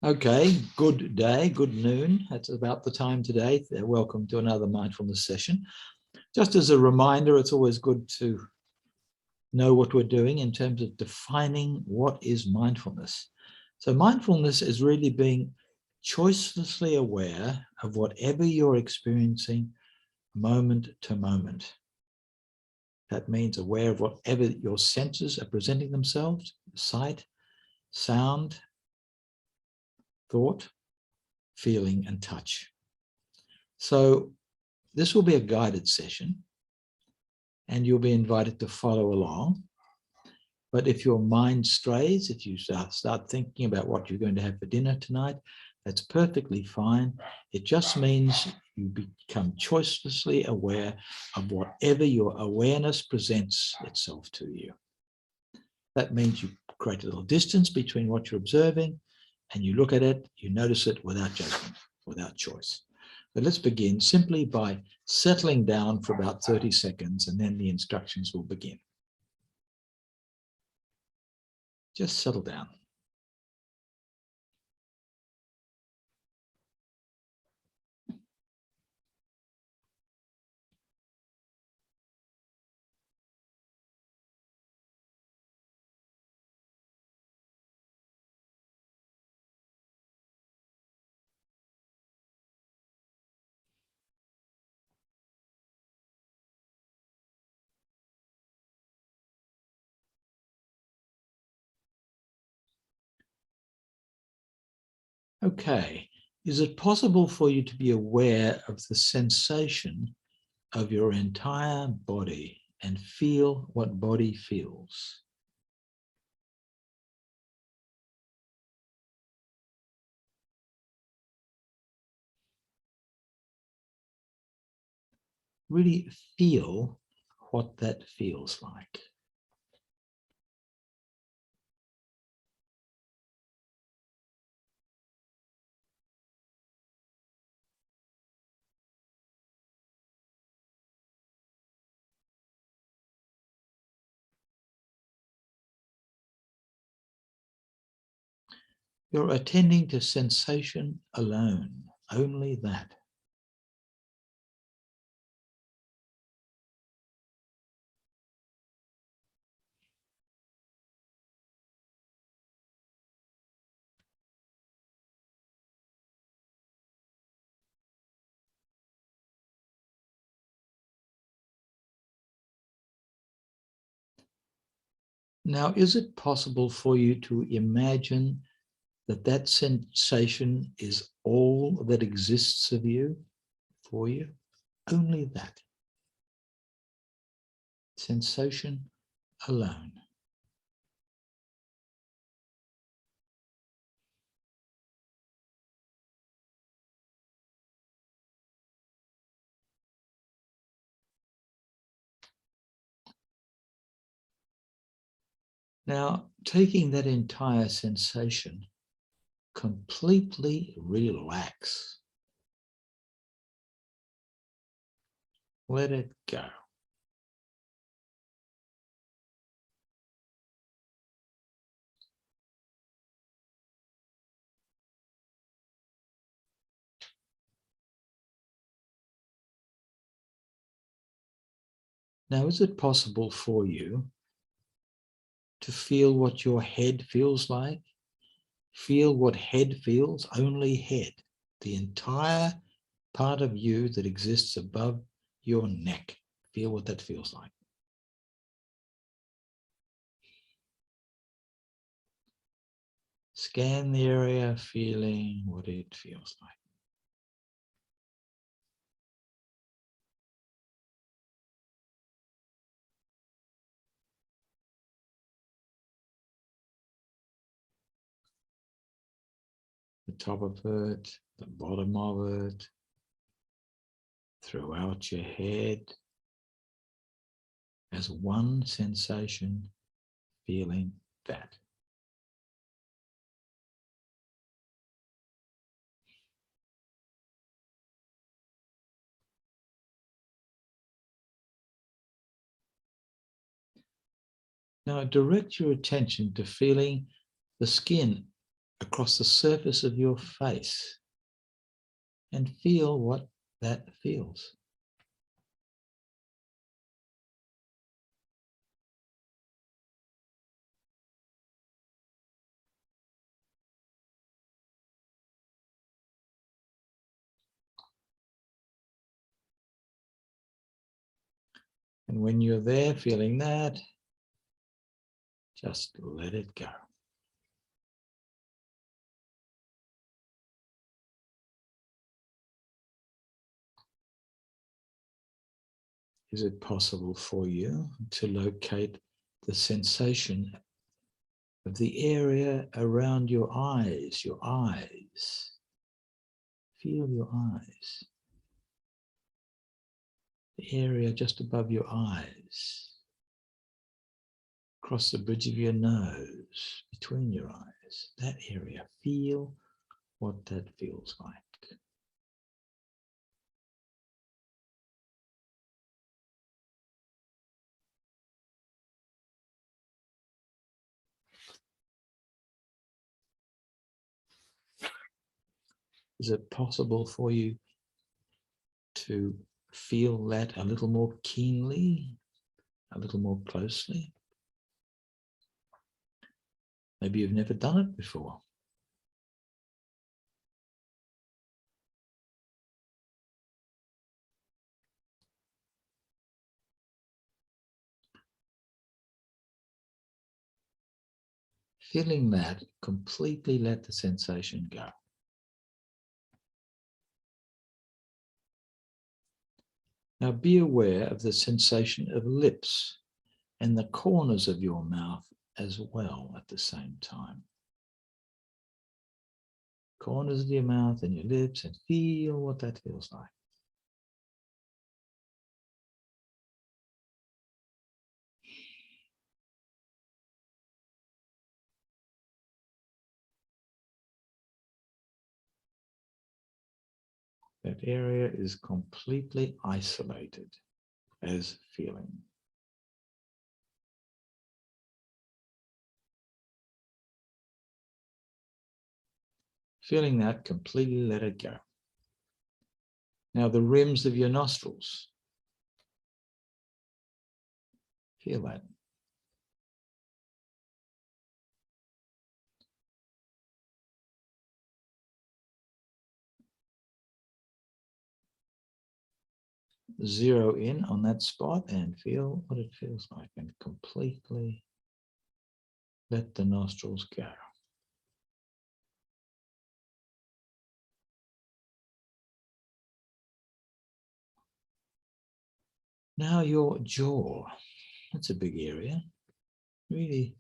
Okay, good day, good noon. That's about the time today. Welcome to another mindfulness session. Just as a reminder, it's always good to know what we're doing in terms of defining what is mindfulness. So mindfulness is really being choicelessly aware of whatever you're experiencing moment to moment. That means aware of whatever your senses are presenting themselves, sight, sound, thought, feeling, and touch. So this will be a guided session and you'll be invited to follow along. But if your mind strays, if you start thinking about what you're going to have for dinner tonight, that's perfectly fine. It just means you become choicelessly aware of whatever your awareness presents itself to you. That means you create a little distance between what you're observing and you look at it, you notice it without judgment, without choice. But let's begin simply by settling down for about 30 seconds and then the instructions will begin. Just settle down. Okay, is it possible for you to be aware of the sensation of your entire body and feel what body feels? Really feel what that feels like. You're attending to sensation alone, only that. Now, is it possible for you to imagine that that sensation is all that exists of you, for you? Only that. Sensation alone. Now, taking that entire sensation, completely relax. Let it go. Now, is it possible for you to feel what your head feels like? Feel what head feels, only head. The entire part of you that exists above your neck. Feel what that feels like. Scan the area, feeling what it feels like. The top of it, the bottom of it, throughout your head, as one sensation, feeling that. Now direct your attention to feeling the skin across the surface of your face and feel what that feels. And when you're there feeling that, just let it go. Is it possible for you to locate the sensation of the area around your eyes, your eyes? Feel your eyes. The area just above your eyes. Across the bridge of your nose, between your eyes. That area. Feel what that feels like. Is it possible for you to feel that a little more keenly, a little more closely? Maybe you've never done it before. Feeling that, completely let the sensation go. Now be aware of the sensation of lips and the corners of your mouth as well at the same time. Corners of your mouth and your lips, and feel what that feels like. That area is completely isolated as feeling. Feeling that, completely let it go. Now the rims of your nostrils. Feel that. Zero in on that spot and feel what it feels like, and completely let the nostrils go. Now your jaw. That's a big area. Really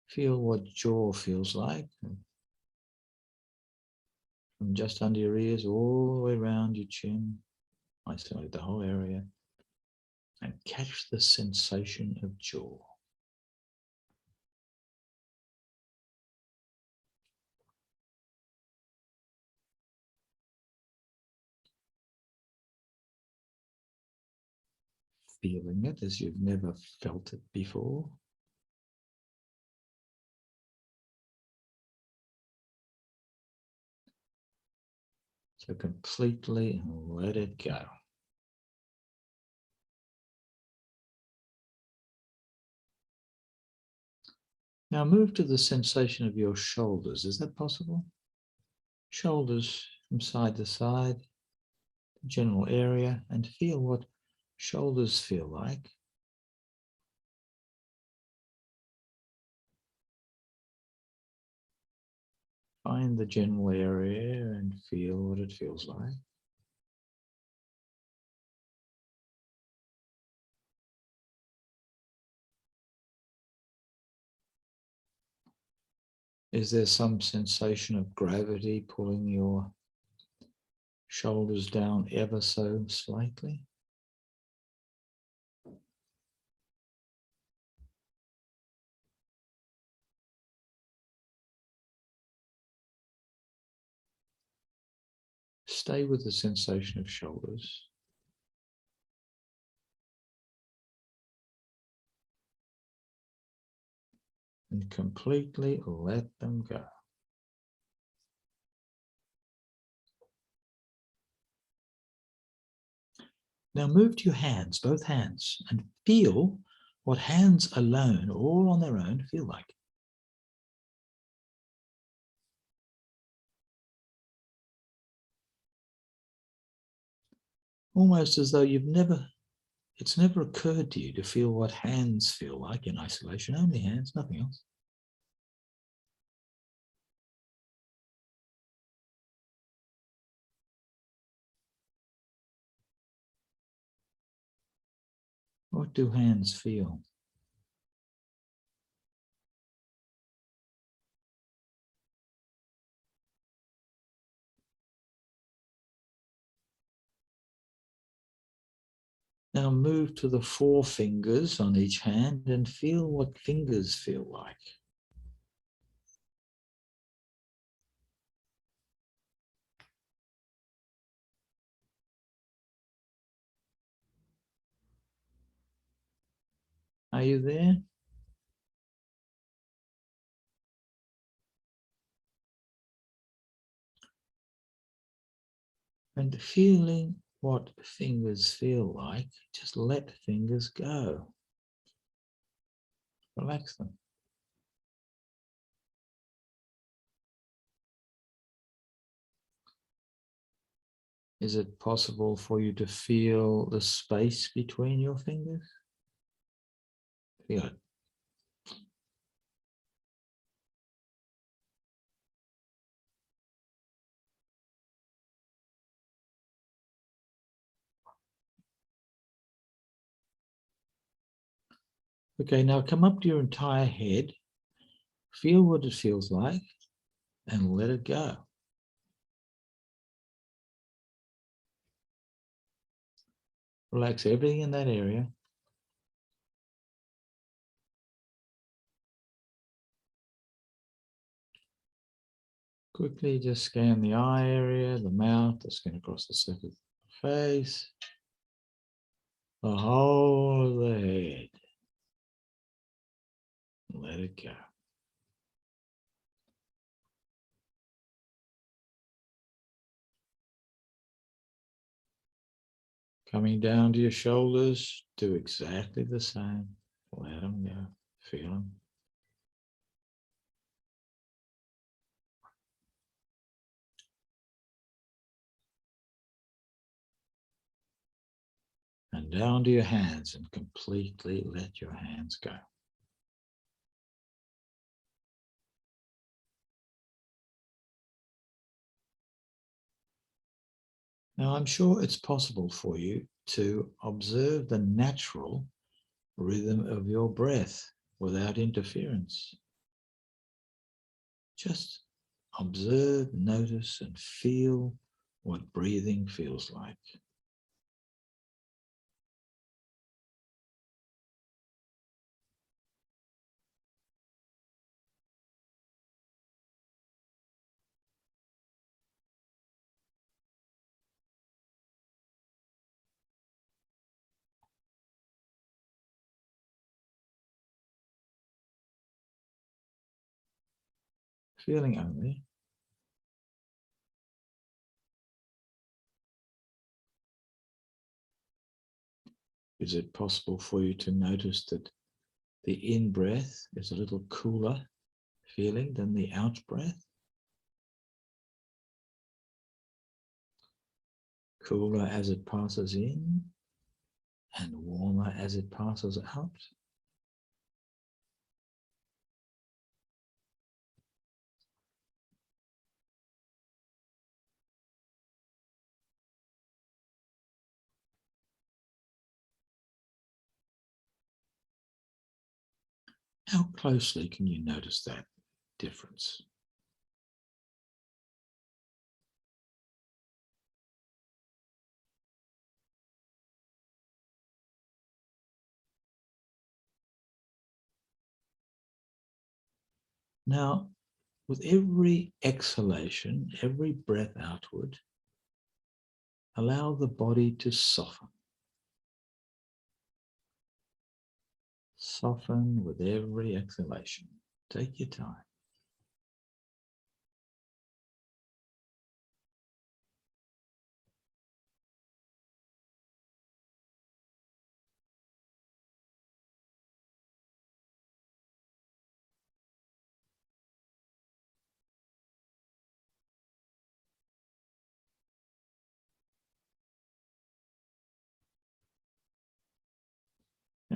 feel what jaw feels like. From just under your ears all the way around your chin. Isolate the whole area. And catch the sensation of jaw. Feeling it as you've never felt it before. So completely let it go. Now move to the sensation of your shoulders. Is that possible? Shoulders from side to side, general area, and feel what shoulders feel like. Find the general area and feel what it feels like. Is there some sensation of gravity pulling your shoulders down ever so slightly? Stay with the sensation of shoulders. And completely let them go. Now move to your hands, both hands, and feel what hands alone, all on their own, feel like. Almost as though it's never occurred to you to feel what hands feel like in isolation, only hands, nothing else. What do hands feel? Now move to the four fingers on each hand and feel what fingers feel like. Are you there? And feeling what fingers feel like, just let fingers go. Relax them. Is it possible for you to feel the space between your fingers? Feel it. Okay, now come up to your entire head. Feel what it feels like and let it go. Relax everything in that area. Quickly just scan the eye area, the mouth, the skin across the surface of the face, the whole of the head. Let it go. Coming down to your shoulders, do exactly the same. Let them go. Feel them. And down to your hands and completely let your hands go. Now, I'm sure it's possible for you to observe the natural rhythm of your breath without interference. Just observe, notice, and feel what breathing feels like. Feeling only. Is it possible for you to notice that the in-breath is a little cooler feeling than the out-breath? Cooler as it passes in and warmer as it passes out. How closely can you notice that difference? Now, with every exhalation, every breath outward, allow the body to soften. Soften with every exhalation. Take your time.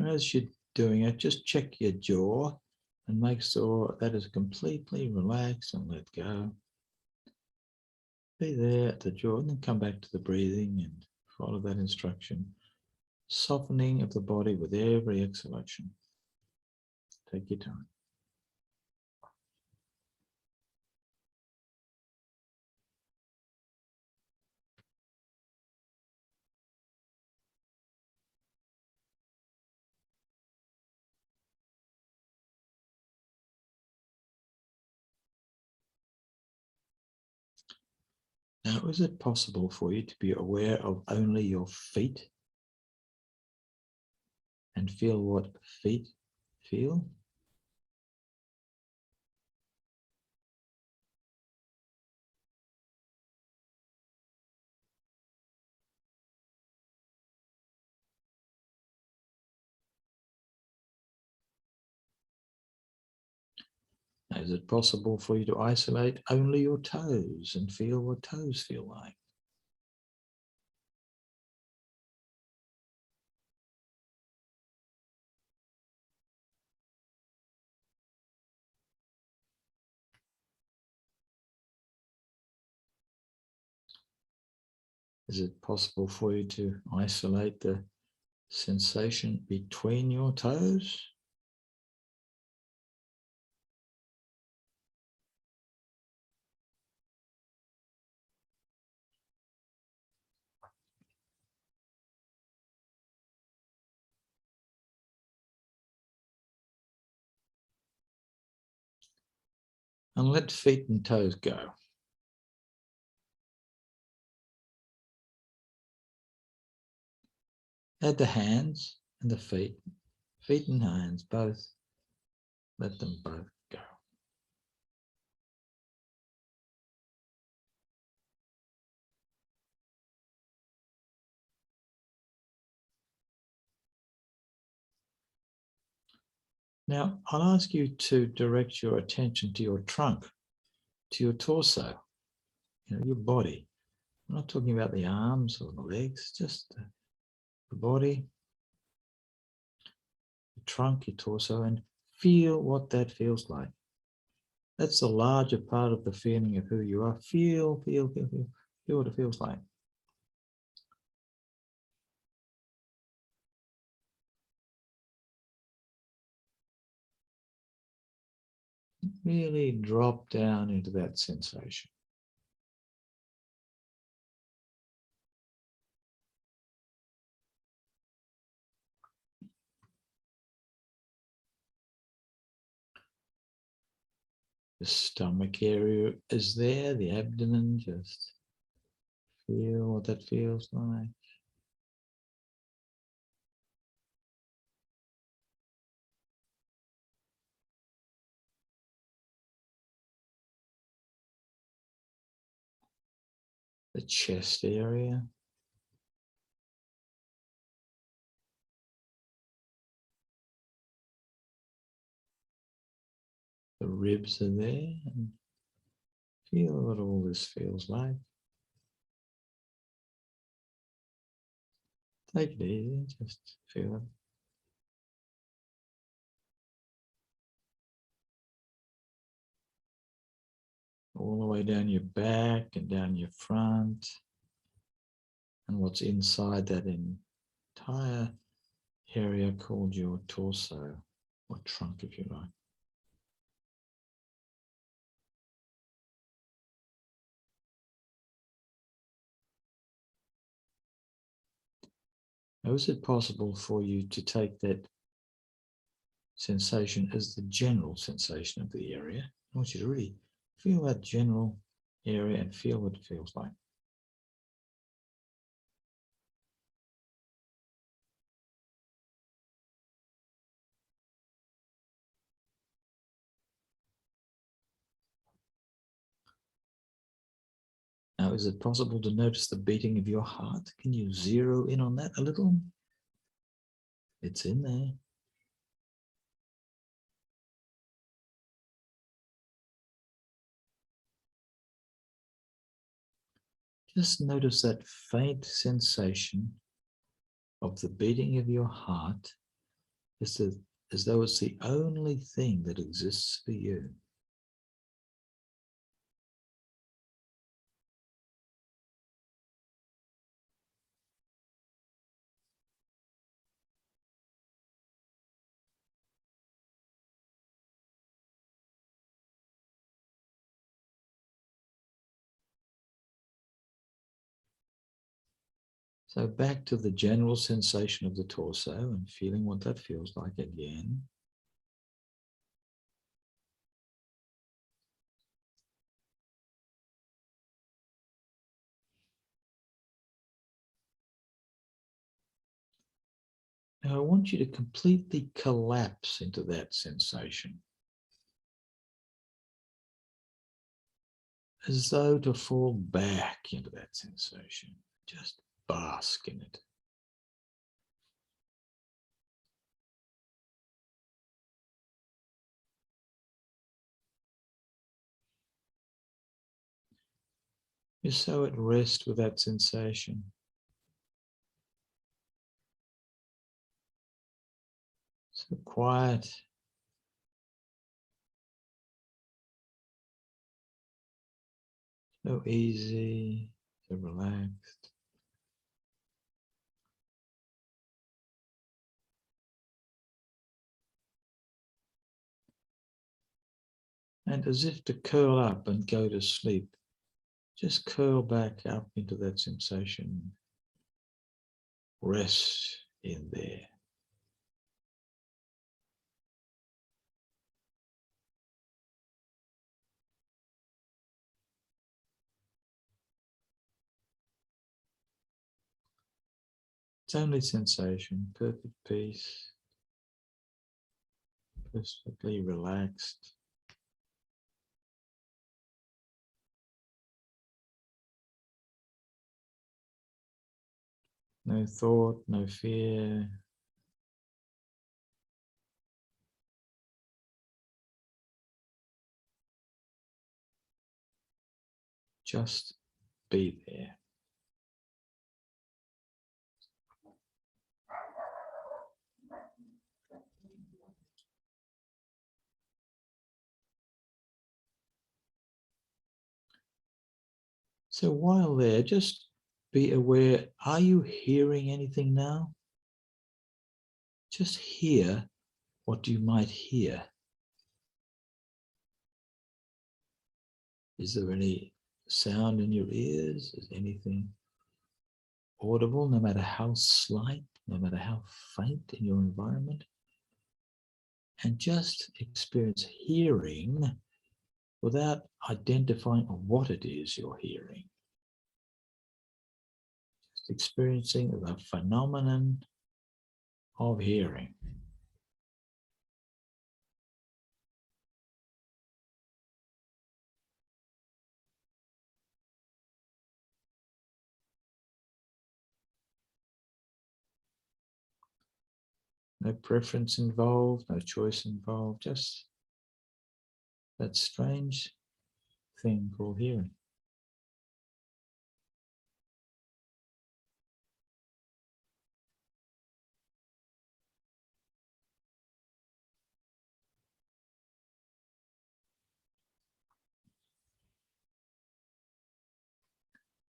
And as you're doing it, just check your jaw and make sure that is completely relaxed and let go. Be there at the jaw and then come back to the breathing and follow that instruction. Softening of the body with every exhalation. Take your time. Now, is it possible for you to be aware of only your feet and feel what feet feel? Is it possible for you to isolate only your toes and feel what toes feel like? Is it possible for you to isolate the sensation between your toes? And let feet and toes go. Add the hands and the feet and hands both. Let them both go. Now, I'll ask you to direct your attention to your trunk, to your torso, your body. I'm not talking about the arms or the legs, just the body, the trunk, your torso, and feel what that feels like. That's the larger part of the feeling of who you are. Feel what it feels like. Really drop down into that sensation. The stomach area is there, the abdomen, just feel what that feels like. The chest area. The ribs are there, and feel what all this feels like. Take it easy, just feel it. All the way down your back and down your front, and what's inside that entire area called your torso, or trunk if you like. Now, is it possible for you to take that sensation as the general sensation of the area? I want you to really feel that general area and feel what it feels like. Now, is it possible to notice the beating of your heart? Can you zero in on that a little? It's in there. Just notice that faint sensation of the beating of your heart as though it's the only thing that exists for you. So back to the general sensation of the torso and feeling what that feels like again. Now I want you to completely collapse into that sensation, as though to fall back into that sensation, just bask in it. You're so at rest with that sensation. So quiet. So easy, so relaxed. And as if to curl up and go to sleep, just curl back up into that sensation. Rest in there. It's only sensation, perfect peace, perfectly relaxed. No thought, no fear. Just be there. So while there, just be aware, are you hearing anything now? Just hear what you might hear. Is there any sound in your ears? Is anything audible, no matter how slight, no matter how faint in your environment? And just experience hearing without identifying what it is you're hearing. Just experiencing the phenomenon of hearing. No preference involved, no choice involved, just that strange thing called hearing.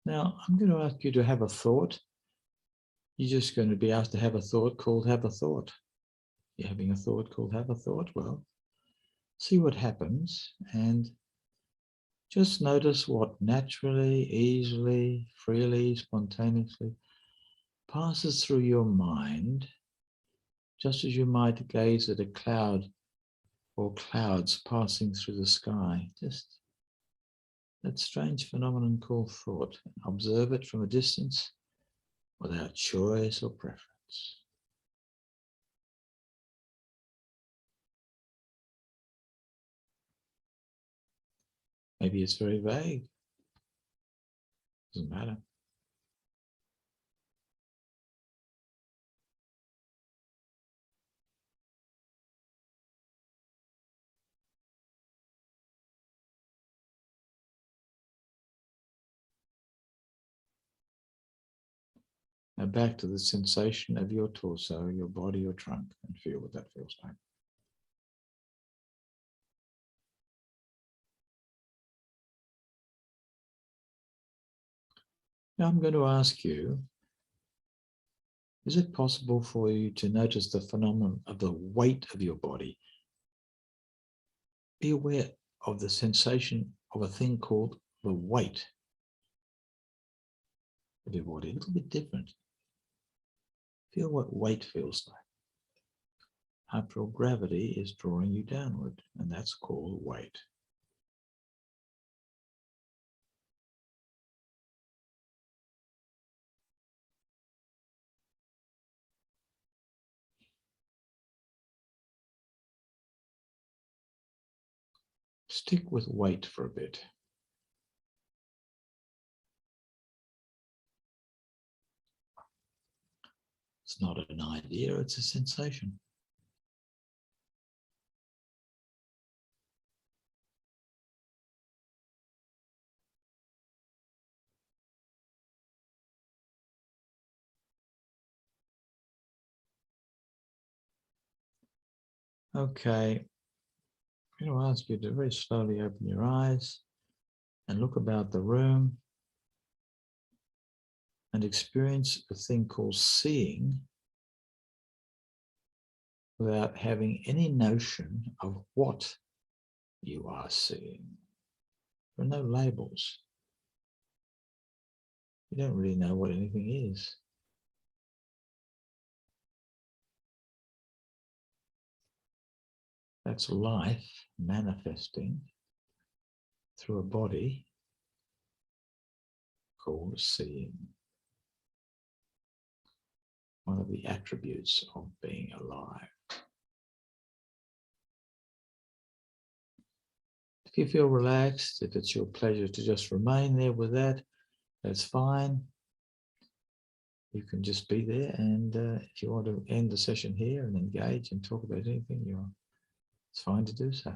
Now, I'm going to ask you to have a thought. You're just going to be asked to have a thought called have a thought. You're having a thought called have a thought. Well, see what happens and just notice what naturally, easily, freely, spontaneously passes through your mind, just as you might gaze at a cloud or clouds passing through the sky. Just that strange phenomenon called thought. Observe it from a distance without choice or preference. Maybe it's very vague. Doesn't matter. Now back to the sensation of your torso, your body, your trunk, and feel what that feels like. Now I'm going to ask you, is it possible for you to notice the phenomenon of the weight of your body? Be aware of the sensation of a thing called the weight of your body, a little bit different. Feel what weight feels like. After all, gravity is drawing you downward, and that's called weight. Stick with weight for a bit. It's not an idea, it's a sensation. Okay, I'm going to ask you to very slowly open your eyes and look about the room and experience a thing called seeing without having any notion of what you are seeing. There are no labels. You don't really know what anything is. That's life manifesting through a body called seeing. One of the attributes of being alive. If you feel relaxed, if it's your pleasure to just remain there with that, that's fine. You can just be there, and if you want to end the session here and engage and talk about anything, it's fine to do so.